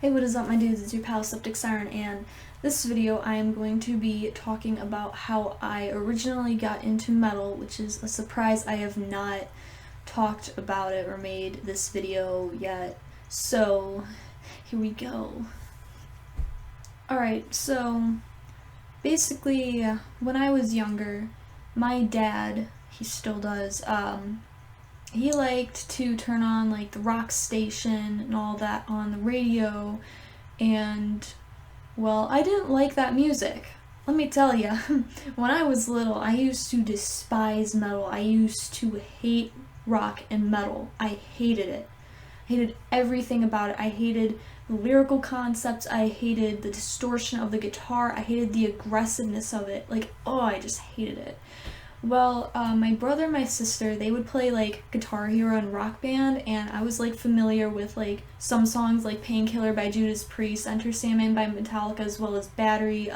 Hey, what is up, my dudes? It's your pal Septic Siren, and this video I am going to be talking about how I originally got into metal, which is a surprise. I have not talked about it or made this video yet, so here we go. Alright, so basically, when I was younger, my dad, he still does, he liked to turn on like the rock station and all that on the radio, and well, I didn't like that music. Let me tell you, when I was little, I used to despise metal. I used to hate rock and metal. I hated it. I hated everything about it. I hated the lyrical concepts. I hated the distortion of the guitar. I hated the aggressiveness of it. Like, oh, I just hated it. Well, my brother and my sister, they would play like Guitar Hero and Rock Band, and I was like familiar with like some songs like Painkiller by Judas Priest, Enter Sandman by Metallica, as well as Battery,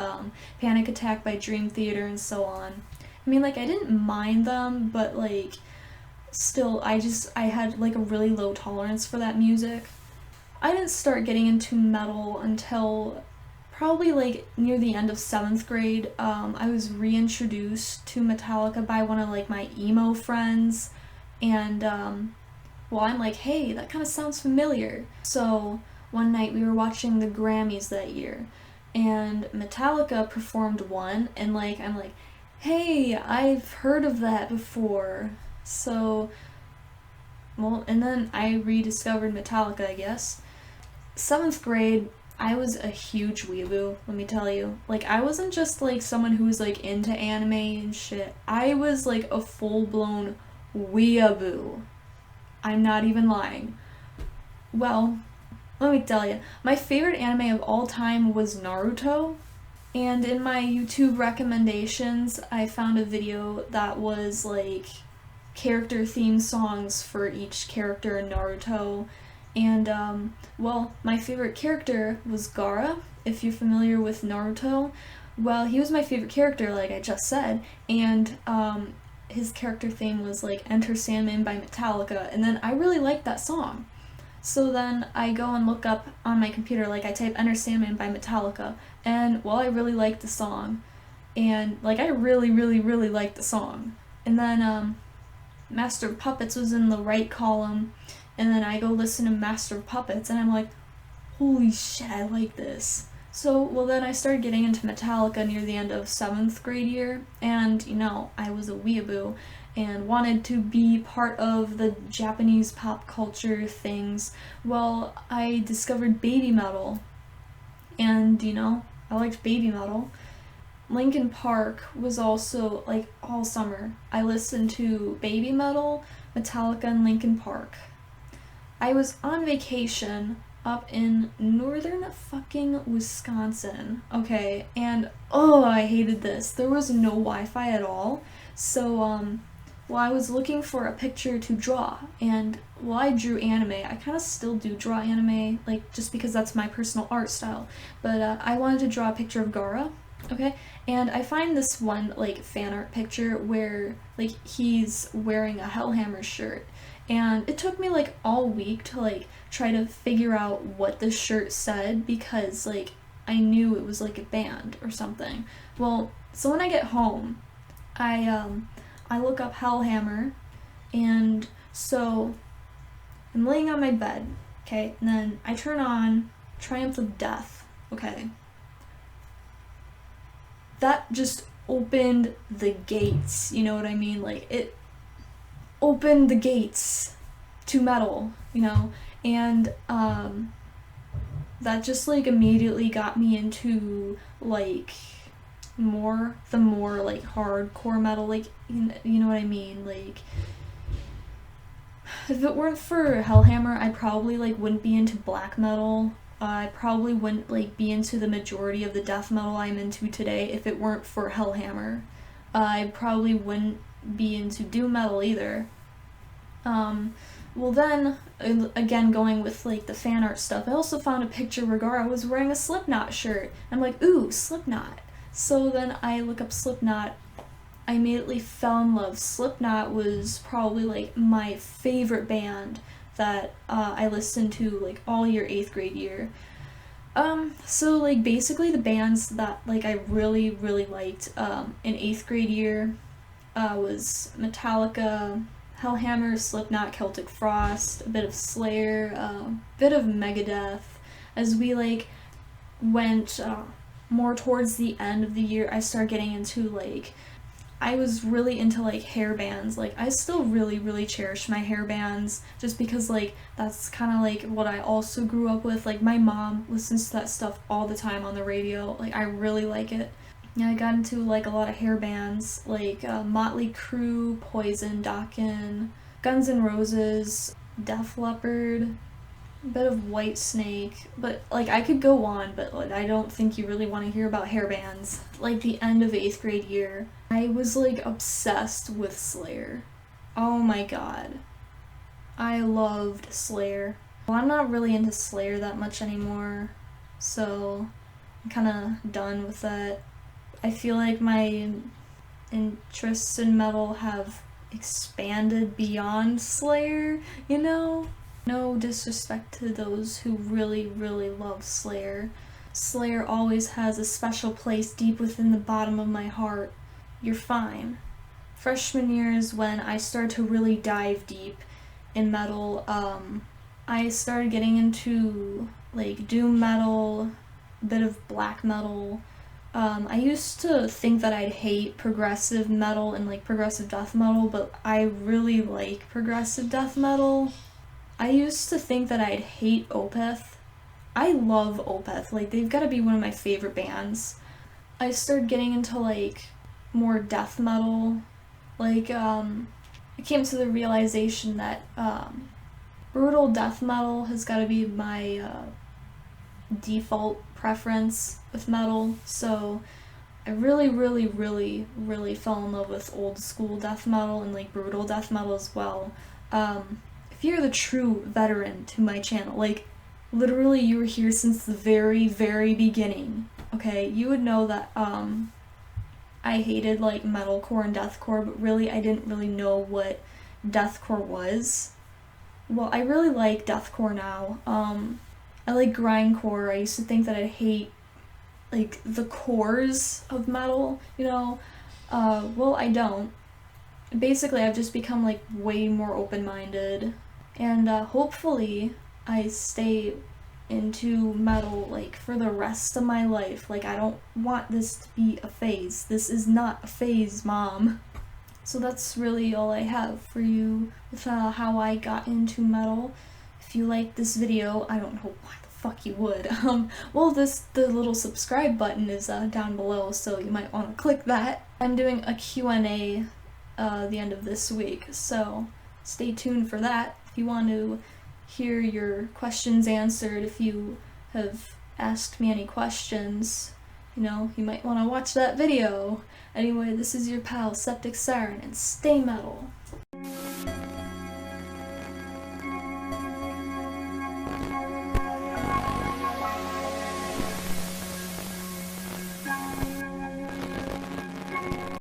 Panic Attack by Dream Theater, and so on. I mean, like, I didn't mind them, but like still, I had like a really low tolerance for that music. I didn't start getting into metal until probably like near the end of 7th grade. I was reintroduced to Metallica by one of like my emo friends, and well, I'm like, hey, that kind of sounds familiar. So one night we were watching the Grammys that year, and Metallica performed one, and like I'm like, hey, I've heard of that before. So, well, and then I rediscovered Metallica, I guess. 7th grade, I was a huge weeaboo, let me tell you. Like, I wasn't just like someone who was like into anime and shit. I was like a full-blown weeaboo. I'm not even lying. Well, let me tell you, my favorite anime of all time was Naruto. And in my YouTube recommendations, I found a video that was like character theme songs for each character in Naruto. And, well, my favorite character was Gaara, if you're familiar with Naruto. Well, he was my favorite character, like I just said, and, his character theme was, like, Enter Sandman by Metallica, and then I really liked that song. So then I go and look up on my computer, like, I type Enter Sandman by Metallica, and, well, I really liked the song. And, like, I really, really, really liked the song. And then, Master of Puppets was in the right column, and then I go listen to Master of Puppets, and I'm like, holy shit, I like this. So, well, then I started getting into Metallica near the end of 7th grade year, and, you know, I was a weeaboo, and wanted to be part of the Japanese pop culture things. Well, I discovered BABYMETAL, and, you know, I liked BABYMETAL. Linkin Park was also, like, all summer. I listened to BABYMETAL, Metallica, and Linkin Park. I was on vacation up in northern fucking Wisconsin, okay, and oh, I hated this. There was no Wi-Fi at all, so, well, I was looking for a picture to draw, and, well, I drew anime. I kind of still do draw anime, like, just because that's my personal art style, but, I wanted to draw a picture of Gaara, okay, and I find this one, like, fan art picture where, like, he's wearing a Hellhammer shirt. And it took me like all week to like try to figure out what the shirt said, because like I knew it was like a band or something. Well, so when I get home, I look up Hellhammer, and so I'm laying on my bed, okay, and then I turn on Triumph of Death, okay. That just opened the gates, you know what I mean? Like, it opened the gates to metal, you know, and that just like immediately got me into like the more like hardcore metal, like, you know what I mean? Like, if it weren't for Hellhammer, I probably like wouldn't be into black metal. I probably wouldn't like be into the majority of the death metal I'm into today if it weren't for Hellhammer. I probably wouldn't be into doom metal either. Well then, again going with like the fan art stuff, I also found a picture where Gaara was wearing a Slipknot shirt. I'm like, ooh, Slipknot. So then I look up Slipknot. I immediately fell in love. Slipknot was probably like my favorite band that I listened to like all year 8th grade year. So like basically the bands that like I really really liked in 8th grade year was Metallica, Hellhammer, Slipknot, Celtic Frost, a bit of Slayer, a bit of Megadeth. As we like went more towards the end of the year, I started getting into like I was really into like hair bands. Like I still really really cherish my hair bands just because like that's kind of like what I also grew up with. Like my mom listens to that stuff all the time on the radio. Like I really like it. Yeah, I got into like a lot of hair bands like Motley Crue, Poison, Dokken, Guns N' Roses, Def Leppard, a bit of White Snake, but like I could go on, but like I don't think you really want to hear about hair bands. Like the end of 8th grade year, I was like obsessed with Slayer. Oh my god. I loved Slayer. Well, I'm not really into Slayer that much anymore, so I'm kind of done with that. I feel like my interests in metal have expanded beyond Slayer, you know? No disrespect to those who really, really love Slayer. Slayer always has a special place deep within the bottom of my heart. You're fine. Freshman year is when I started to really dive deep in metal. I started getting into like doom metal, a bit of black metal. I used to think that I'd hate progressive metal and like progressive death metal, but I really like progressive death metal. I used to think that I'd hate Opeth. I love Opeth. Like they've got to be one of my favorite bands. I started getting into like more death metal. Like I came to the realization that brutal death metal has got to be my default preference with metal. So I really, really, really, really fell in love with old school death metal and like brutal death metal as well. If you're the true veteran to my channel, like literally you were here since the very, very beginning, okay, you would know that I hated like metalcore and deathcore, but really I didn't really know what deathcore was. Well, I really like deathcore now. I like grindcore. I used to think that I'd hate like the cores of metal, you know. Well, I don't. Basically, I've just become like way more open-minded, and hopefully I stay into metal like for the rest of my life. Like I don't want this to be a phase. This is not a phase, Mom. So that's really all I have for you with how I got into metal. If you like this video, I don't know why the fuck you would. Well, the little subscribe button is down below, so you might want to click that. I'm doing a Q&A the end of this week, so stay tuned for that. If you want to hear your questions answered, if you have asked me any questions, you know, you might want to watch that video. Anyway, this is your pal Septic Siren, and stay metal.